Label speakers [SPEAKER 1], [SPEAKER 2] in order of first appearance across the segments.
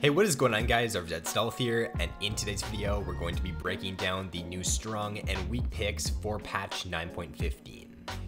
[SPEAKER 1] Hey, what is going on guys, RvzStealth here, and in today's video we're going to be breaking down the new strong and weak picks for patch 9.15.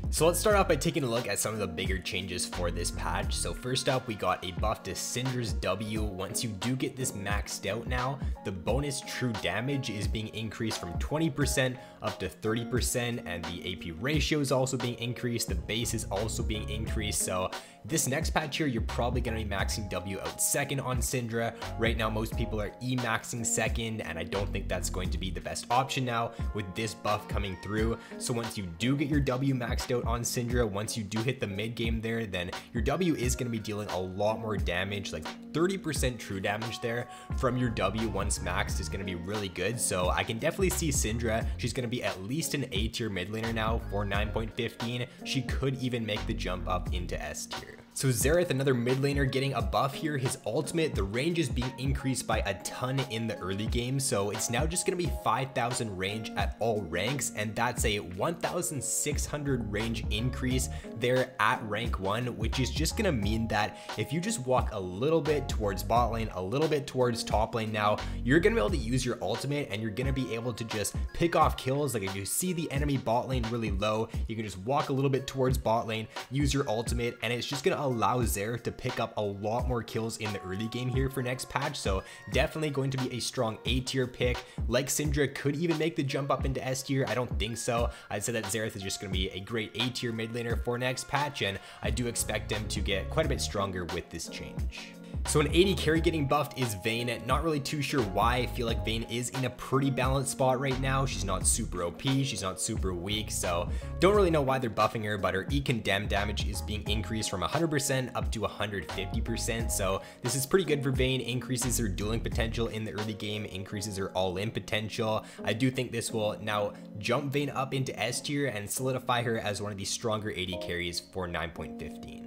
[SPEAKER 1] So let's start off by taking a look at some of the bigger changes for this patch. So first up, we got a buff to Syndra's W. Once you do get this maxed out now, the bonus true damage is being increased from 20% up to 30%, and the AP ratio is also being increased. The base is also being increased. So this next patch here, you're probably going to be maxing W out second on Syndra. Right now, most people are E-maxing second, and I don't think that's going to be the best option now with this buff coming through. So once you do get your W maxed out on Syndra, once you do hit the mid game there, then your W is going to be dealing a lot more damage. Like 30% true damage there from your W once maxed is going to be really good. So I can definitely see Syndra. She's going to be at least an A tier mid laner now for 9.15. She could even make the jump up into S tier. So Xerath, another mid laner, getting a buff here. His ultimate, the range is being increased by a ton in the early game, so it's now just going to be 5,000 range at all ranks, and that's a 1,600 range increase there at rank 1, which is just going to mean that if you just walk a little bit towards bot lane, a little bit towards top lane now, you're going to be able to use your ultimate, and you're going to be able to just pick off kills. Like if you see the enemy bot lane really low, you can just walk a little bit towards bot lane, use your ultimate, and it's just going to allow Xerath to pick up a lot more kills in the early game here for next patch. So definitely going to be a strong A tier pick. Like Syndra could even make the jump up into S tier. I don't think so. I'd say that Xerath is just going to be a great A tier mid laner for next patch, and I do expect him to get quite a bit stronger with this change. So an AD carry getting buffed is Vayne. Not really too sure why. I feel like Vayne is in a pretty balanced spot right now. She's not super OP, she's not super weak, so don't really know why they're buffing her, but her E condemn damage is being increased from 100% up to 150%, so this is pretty good for Vayne. Increases her dueling potential in the early game, increases her all-in potential. I do think this will now jump Vayne up into S tier and solidify her as one of the stronger AD carries for 9.15.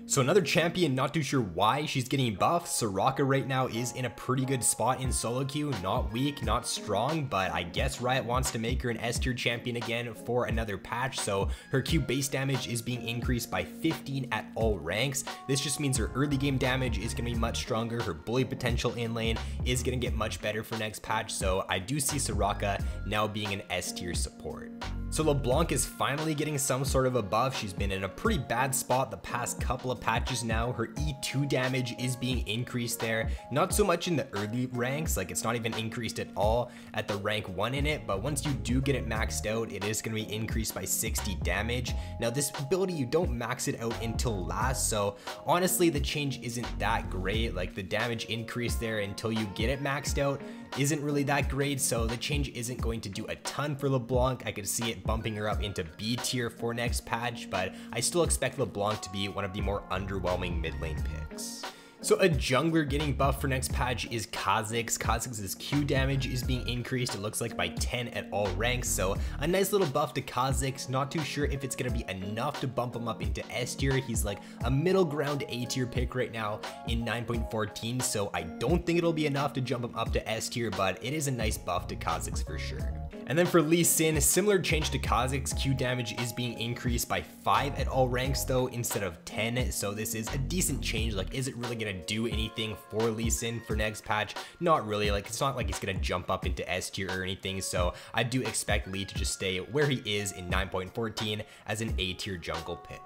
[SPEAKER 1] So another champion, not too sure why she's getting buffed. Soraka right now is in a pretty good spot in solo queue. Not weak, not strong, but I guess Riot wants to make her an S tier champion again for another patch. So her Q base damage is being increased by 15 at all ranks. This just means her early game damage is going to be much stronger. Her bully potential in lane is going to get much better for next patch. So I do see Soraka now being an S tier support. So LeBlanc is finally getting some sort of a buff. She's been in a pretty bad spot the past couple of patches now. Her E2 damage is being increased there. Not so much in the early ranks, like it's not even increased at all at the rank 1 in it, but once you do get it maxed out, it is going to be increased by 60 damage. Now this ability, you don't max it out until last, so honestly the change isn't that great. Like the damage increase there until you get it maxed out isn't really that great, so the change isn't going to do a ton for LeBlanc. I could see it bumping her up into B tier for next patch, but I still expect LeBlanc to be one of the more underwhelming mid lane picks. So a jungler getting buffed for next patch is Kha'Zix. Kha'Zix's Q damage is being increased, it looks like by 10 at all ranks, so a nice little buff to Kha'Zix. Not too sure if it's going to be enough to bump him up into S tier. He's like a middle ground A tier pick right now in 9.14, so I don't think it'll be enough to jump him up to S tier, but it is a nice buff to Kha'Zix for sure. And then for Lee Sin, similar change to Kha'Zix. Q damage is being increased by 5 at all ranks though instead of 10, so this is a decent change. Like, is it really going to do anything for Lee Sin for next patch? Not really. Like, it's not like he's going to jump up into S tier or anything, so I do expect Lee to just stay where he is in 9.14 as an A tier jungle pick.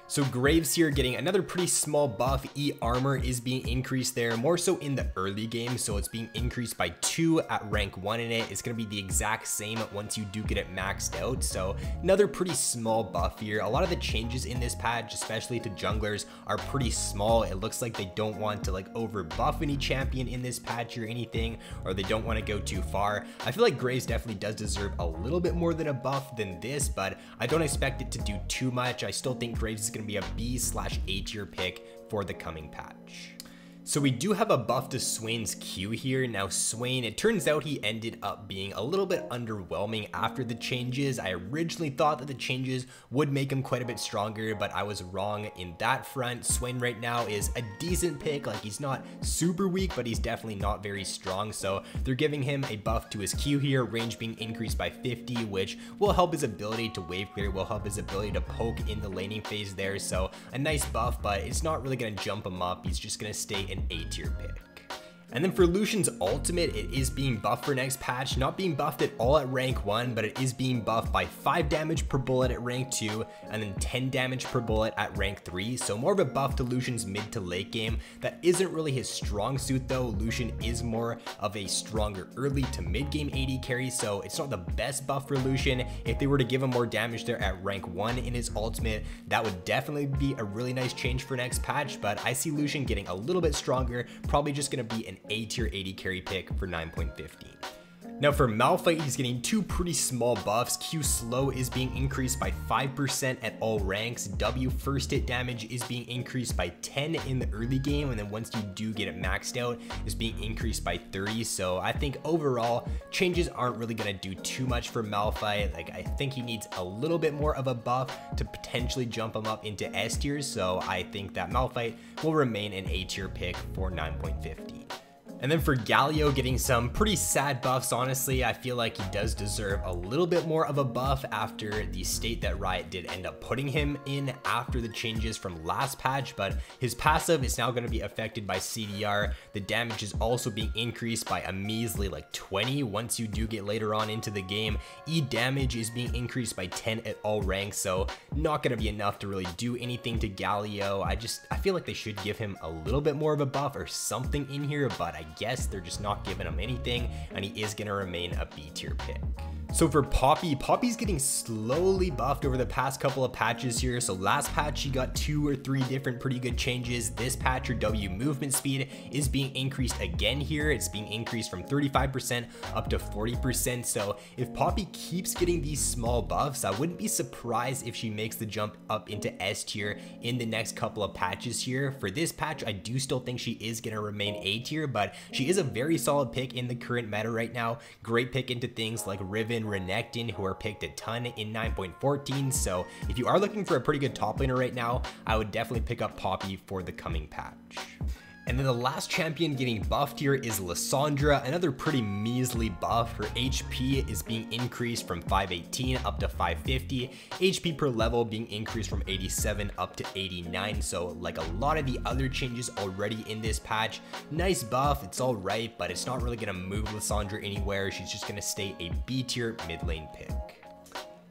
[SPEAKER 1] So Graves here getting another pretty small buff. E armor is being increased there, more so in the early game, so it's being increased by 2 at rank 1 in it. It's going to be the exact same once you do get it maxed out, so another pretty small buff here. A lot of the changes in this patch, especially to junglers, are pretty small. It looks like they don't want to like over buff any champion in this patch or anything, or they don't want to go too far. I feel like Graves definitely does deserve a little bit more than a buff than this, but I don't expect it to do too much. I still think Graves is going to be a B/A tier pick for the coming patch. So we do have a buff to Swain's Q here. Now Swain, it turns out he ended up being a little bit underwhelming after the changes. I originally thought that the changes would make him quite a bit stronger, but I was wrong in that front. Swain right now is a decent pick. Like, he's not super weak, but he's definitely not very strong. So they're giving him a buff to his Q here, range being increased by 50, which will help his ability to wave clear, will help his ability to poke in the laning phase there. So a nice buff, but it's not really going to jump him up. He's just going to stay an A tier pick. And then for Lucian's ultimate, it is being buffed for next patch, not being buffed at all at rank 1, but it is being buffed by 5 damage per bullet at rank 2, and then 10 damage per bullet at rank 3, so more of a buff to Lucian's mid to late game. That isn't really his strong suit though. Lucian is more of a stronger early to mid game AD carry, so it's not the best buff for Lucian. If they were to give him more damage there at rank 1 in his ultimate, that would definitely be a really nice change for next patch, but I see Lucian getting a little bit stronger, probably just going to be an A tier AD carry pick for 9.15. Now for Malphite, he's getting 2 pretty small buffs. Q slow is being increased by 5% at all ranks. W first hit damage is being increased by 10 in the early game, and then once you do get it maxed out, it's being increased by 30. So I think overall, changes aren't really gonna do too much for Malphite. Like, I think he needs a little bit more of a buff to potentially jump him up into S tiers. So I think that Malphite will remain an A tier pick for 9.15. And then for Galio, getting some pretty sad buffs, honestly. I feel like he does deserve a little bit more of a buff after the state that Riot did end up putting him in after the changes from last patch, but his passive is now going to be affected by CDR. The damage is also being increased by a measly like 20 once you do get later on into the game. E damage is being increased by 10 at all ranks, so not going to be enough to really do anything to Galio. I feel like they should give him a little bit more of a buff or something in here, but I guess they're just not giving him anything, and he is going to remain a B tier pick. So for Poppy's getting slowly buffed over the past couple of patches here. So last patch, she got 2 or 3 different pretty good changes. This patch, her W movement speed is being increased again here. It's being increased from 35% up to 40%. So if Poppy keeps getting these small buffs, I wouldn't be surprised if she makes the jump up into S tier in the next couple of patches here. For this patch, I do still think she is going to remain A tier, but she is a very solid pick in the current meta right now. Great pick into things like Riven, Renekton, who are picked a ton in 9.14. So if you are looking for a pretty good top laner right now, I would definitely pick up Poppy for the coming patch. And then the last champion getting buffed here is Lissandra, another pretty measly buff. Her HP is being increased from 518 up to 550, HP per level being increased from 87 up to 89. So like a lot of the other changes already in this patch, nice buff, it's all right, but it's not really gonna move Lissandra anywhere. She's just gonna stay a B tier mid lane pick.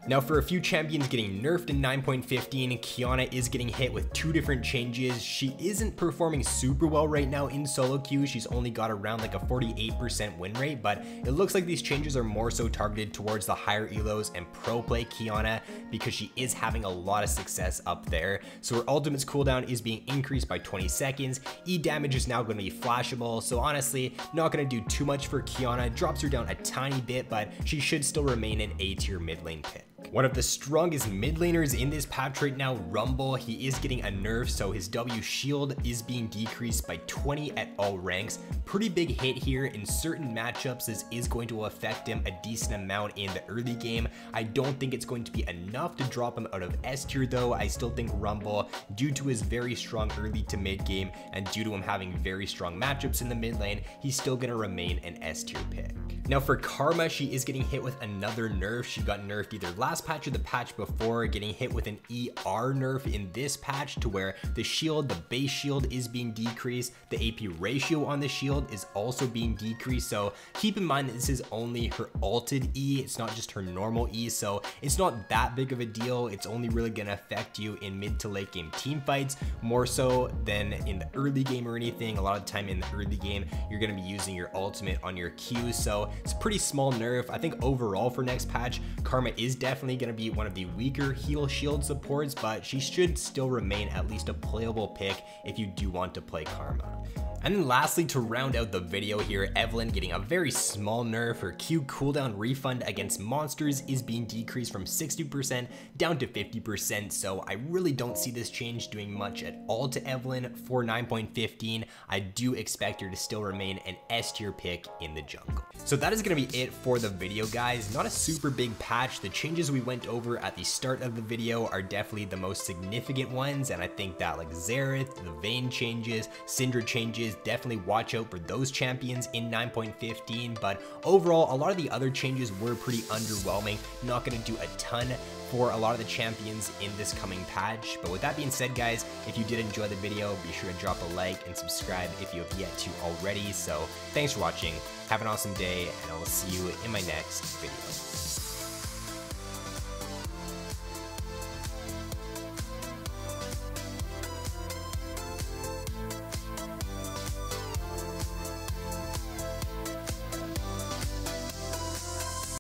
[SPEAKER 1] Now for a few champions getting nerfed in 9.15, Qiyana is getting hit with 2 different changes. She isn't performing super well right now in solo queue. She's only got around like a 48% win rate, but it looks like these changes are more so targeted towards the higher elos and pro play Qiyana because she is having a lot of success up there. So her ultimate's cooldown is being increased by 20 seconds. E damage is now going to be flashable. So honestly, not going to do too much for Qiyana. Drops her down a tiny bit, but she should still remain an A tier mid lane pick. One of the strongest mid laners in this patch right now, Rumble, he is getting a nerf, so his W shield is being decreased by 20 at all ranks. Pretty big hit here. In certain matchups, this is going to affect him a decent amount in the early game. I don't think it's going to be enough to drop him out of S tier though. I still think Rumble, due to his very strong early to mid game and due to him having very strong matchups in the mid lane, he's still going to remain an S tier pick. Now for Karma, she is getting hit with another nerf. She got nerfed either last patch or the patch before, getting hit with an ER nerf in this patch to where the shield, the base shield is being decreased. The AP ratio on the shield is also being decreased. So keep in mind that this is only her ulted E. It's not just her normal E. So it's not that big of a deal. It's only really going to affect you in mid to late game team fights more so than in the early game or anything. A lot of the time in the early game, you're going to be using your ultimate on your Q. So it's a pretty small nerf. I think overall for next patch, Karma is definitely going to be one of the weaker heal shield supports, but she should still remain at least a playable pick if you do want to play Karma. And then lastly, to round out the video here, Evelynn getting a very small nerf. Her Q cooldown refund against monsters is being decreased from 60% down to 50%, so I really don't see this change doing much at all to Evelynn for 9.15. I do expect her to still remain an S tier pick in the jungle. So that is going to be it for the video, guys. Not a super big patch. The changes we went over at the start of the video are definitely the most significant ones, and I think that like Xerath, the Vayne changes, Syndra changes, definitely watch out for those champions in 9.15, but overall a lot of the other changes were pretty underwhelming. Not going to do a ton for a lot of the champions in this coming patch. But with that being said, guys, if you did enjoy the video, be sure to drop a like and subscribe if you have yet to already. So thanks for watching, have an awesome day, and I will see you in my next video.